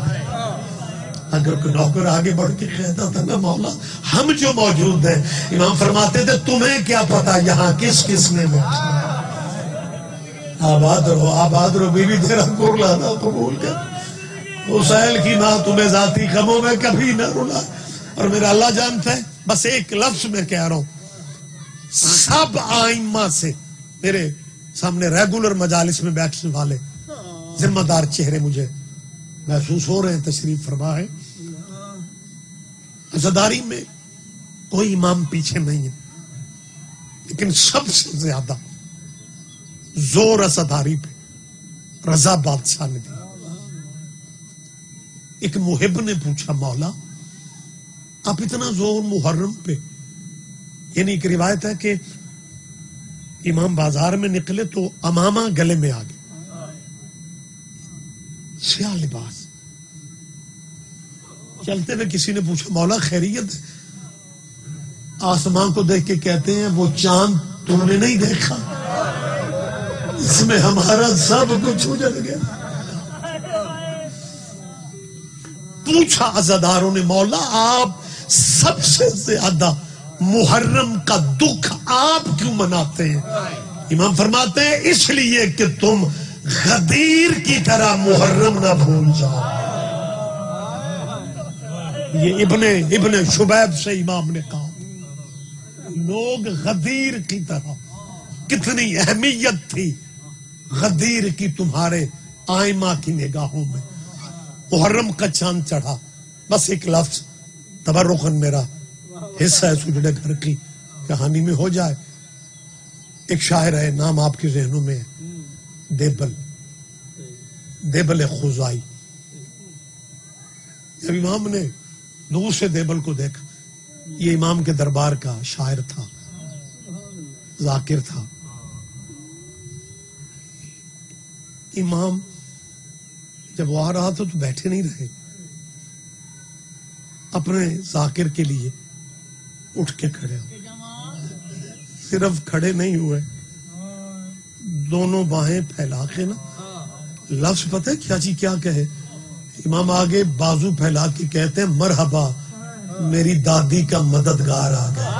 اگر کوئی نوکر آگے بڑھ کے کہتا تھا نا مولا ہم جو موجود ہیں، امام فرماتے تھے تمہیں کیا پتا یہاں کس کس نے بیٹھا. آباد رہو بی بی تیرا گر لانا قبول کر. حسین کی ماں تمہیں ذاتی غموں میں کبھی نہ رولا. اور میرا اللہ جانتا ہے، بس ایک لفظ میں کہہ رہا ہوں، سب آئمہ سے میرے سامنے ریگولر مجالس میں بیٹھنے والے ذمہ دار چہرے مجھے محسوس ہو رہے ہیں، تشریف فرما ہے. عزاداری میں کوئی امام پیچھے نہیں ہے، لیکن سب سے زیادہ زور عزاداری پہ رضا بادشاہ نے دیا. ایک محب نے پوچھا مولا آپ اتنا زور محرم پہ، یعنی ایک روایت ہے کہ امام بازار میں نکلے تو امامہ گلے میں آ گئے، سیاہ لباس. چلتے ہوئے کسی نے پوچھا مولا خیریت ہے؟ آسمان کو دیکھ کے کہتے ہیں وہ چاند تم نے نہیں دیکھا، اس میں ہمارا سب کچھ اجڑ گیا. پوچھا عزاداروں نے مولا آپ سب سے زیادہ محرم کا دکھ آپ کیوں مناتے ہیں؟ امام فرماتے ہیں اس لیے کہ تم غدیر کی طرح محرم نہ بھول جاؤ. یہ ابن شبیب سے امام نے کہا لوگ غدیر کی طرح، کتنی اہمیت تھی غدیر کی تمہارے آئمہ کی نگاہوں میں. محرم کا چاند چڑھا، بس ایک لفظ تبرکن میرا حصہ ہے سجڑے گھر کی کہانی میں ہو جائے. ایک شاعر ہے، نام آپ کے ذہنوں میں ہے، دیبل خزائی. جب امام نے دور سے دیبل کو دیکھا، یہ امام کے دربار کا شاعر تھا، ذاکر تھا. امام جب وہ آ رہا تھا تو بیٹھے نہیں رہے، اپنے ذاکر کے لیے اٹھ کے کھڑے ہو. صرف کھڑے نہیں ہوئے، دونوں باہیں پھیلا کے نا، لفظ پتہ ہے کیا جی کیا کہے؟ امام آگے بازو پھیلا کے کہتے ہیں مرحبا میری دادی کا مددگار آ گیا.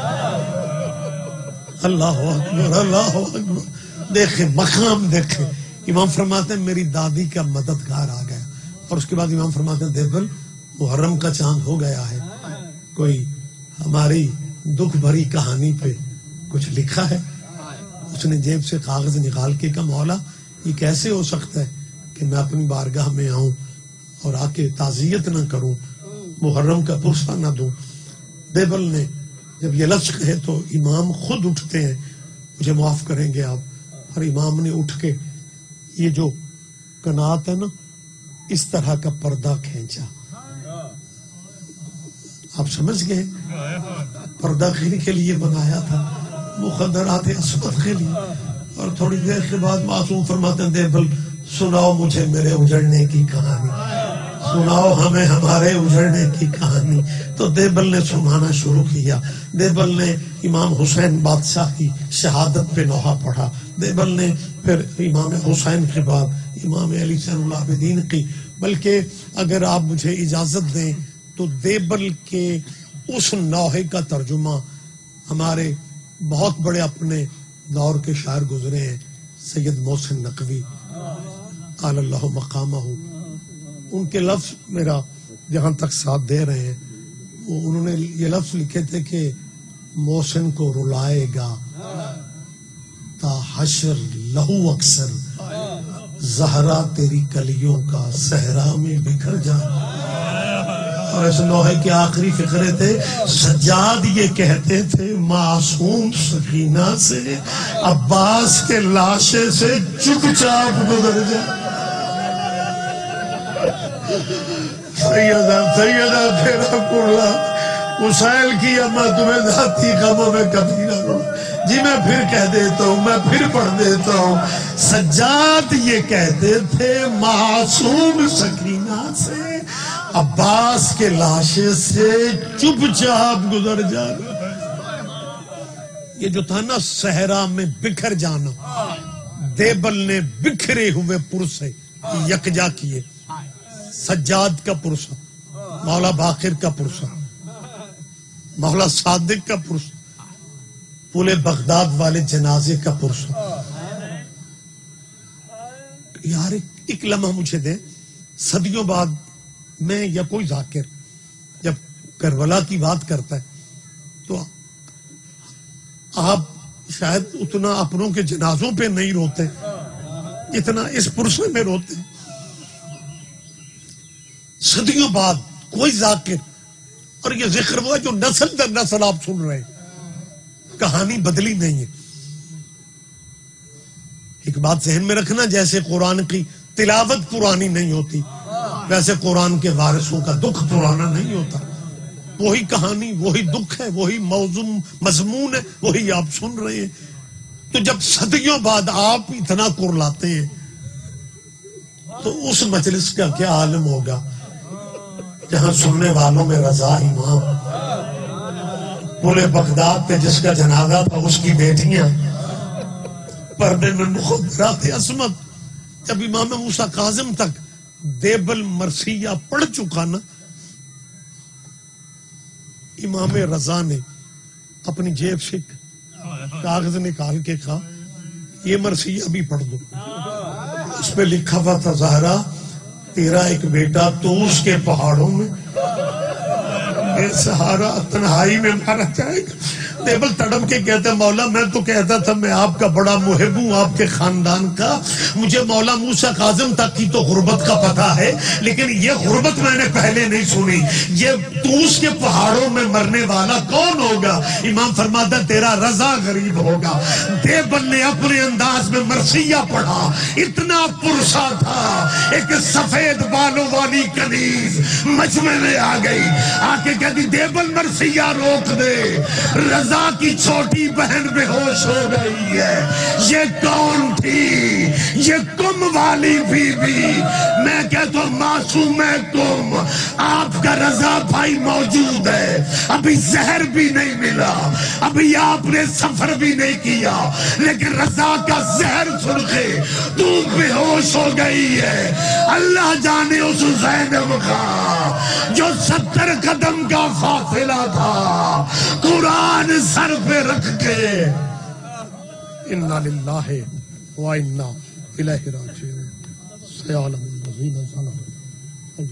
اللہ اکبر اللہ اکبر. دیکھیں مقام دیکھیں. امام فرماتے ہیں میری دادی کا مددگار آ گیا. اور اس کے بعد امام فرماتے ہیں دیبل محرم کا چاند ہو گیا ہے، کوئی ہماری دکھ بھری کہانی پہ کچھ لکھا ہے؟ اس نے جیب سے کاغذ نکال کے کہا مولا یہ کیسے ہو سکتا ہے کہ میں اپنی بارگاہ میں آؤں اور آ کے تعزیت نہ کروں، محرم کا پرسہ نہ دوں. دیبل نے جب یہ لفظ کہے تو امام خود اٹھتے ہیں، مجھے معاف کریں گے آپ. اور امام نے اٹھ کے یہ جو قناعت ہے نا، اس طرح کا پردہ کھینچا. آپ سمجھ گئے پردہ کے لیے بنایا تھا، مخدرات اسود کے لیے. اور تھوڑی دیر کے بعد معصوم فرماتے ہیں دیبل سناؤ مجھے میرے اجڑنے کی کہانی، سناؤ ہمیں ہمارے اجڑنے کی کہانی. تو دیبل نے سنانا شروع کیا. دیبل نے امام حسین بادشاہ کی شہادت پہ نوحہ پڑھا. دیبل نے پھر امام حسین کے بعد امام علی زین العابدین کی. بلکہ اگر آپ مجھے اجازت دیں تو دیبل کے اس نوحے کا ترجمہ ہمارے بہت بڑے اپنے دور کے شاعر گزرے ہیں، سید محسن نقوی قال اللہ مقامہ، ان کے لفظ میرا جہاں تک ساتھ دے رہے ہیں، وہ انہوں نے یہ لفظ لکھے تھے کہ محسن کو رلائے گا تا حشر لہو اکثر، زہرا تیری کلیوں کا صحرا میں بکھر جا. اور اس نوحے کے آخری فقرے تھے، سجاد یہ کہتے تھے معصوم سکینہ سے، عباس کے لاشے سے چپ چاپ گزر جا. سیدہ تیرا کلا مسائل کیا، میں تمہیں ذاتی غموں میں کبھی نہ رو. جی میں پھر کہہ دیتا ہوں، میں پھر پڑھ دیتا ہوں. سجاد یہ کہتے تھے معصوم سکینہ سے، عباس کے لاشے سے چپ چاپ گزر جانا. یہ جو تھا نا صحرا میں بکھر جانا، دیبل نے بکھرے ہوئے پرسے یکجا کیے. سجاد کا پرسہ، مولا باقر کا پرسہ، مولا صادق کا پرسہ، پورے بغداد والے جنازے کا پرسہ. یار ایک لمحہ مجھے دے، صدیوں بعد میں یا کوئی ذاکر جب کربلا کی بات کرتا ہے تو آپ شاید اتنا اپنوں کے جنازوں پہ نہیں روتے اتنا اس پرسے میں روتے. صدیوں بعد کوئی ذاکر، اور یہ ذکر ہوا جو نسل در نسل آپ سن رہے ہیں، کہانی بدلی نہیں ہے. ایک بات ذہن میں رکھنا، جیسے قرآن کی تلاوت پرانی نہیں ہوتی، ویسے قرآن کے وارثوں کا دکھ پرانا نہیں ہوتا. وہی کہانی، وہی دکھ ہے، وہی موضوع مضمون ہے، وہی آپ سن رہے ہیں. تو جب صدیوں بعد آپ اتنا کرلاتے ہیں تو اس مجلس کا کیا عالم ہوگا جہاں سننے والوں میں رضا امام، پورے بغداد پہ جس کا جنازہ تھا اس کی بیٹیاں، پردے میں مخدرات عصمت. جب امام موسیٰ کاظم تک دیبل مرثیہ پڑھ چکا نا، امام رضا نے اپنی جیب سے کاغذ نکال کے کہا یہ مرثیہ بھی پڑھ دو. اس پہ لکھا ہوا تھا زہرا تیرا ایک بیٹا توس کے پہاڑوں میں بے سہارا تنہائی میں مارا جائے گا. دیبل تڑپ کے کہتے ہیں مولا میں تو کہتا تھا میں آپ کا بڑا محب ہوں، آپ کے خاندان کا، مجھے مولا موسیٰ کاظم تک کی تو غربت کا پتہ ہے، لیکن یہ غربت میں نے پہلے نہیں سنی. یہ توس کے پہاڑوں میں مرنے والا کون ہوگا؟ امام فرماتا تیرا رضا غریب ہوگا. دیبل نے اپنے انداز میں مرثیہ پڑھا، اتنا پرسا تھا. ایک سفید بالوں والی کنیز مجمع میں آ گئی، آ کے کہتی دیبل مرثیہ روک دے، رضا کی چھوٹی بہن بے ہوش ہو گئی ہے. یہ کون تھی؟ یہ کم والی بی بی. میں کہتا ہوں معصوم ہے کم، آپ کا رضا بھائی موجود ہے، ابھی زہر بھی نہیں ملا، ابھی آپ نے سفر بھی نہیں کیا، لیکن رضا کا زہر سن کے تو بے ہوش ہو گئی ہے. اللہ جانے اس زینب کا جو 70 قدم کا فاصلہ تھا قرآن سر پہ رکھ کے انا للہ و انا الیہ راجعون. سیعلم الذین ظلموا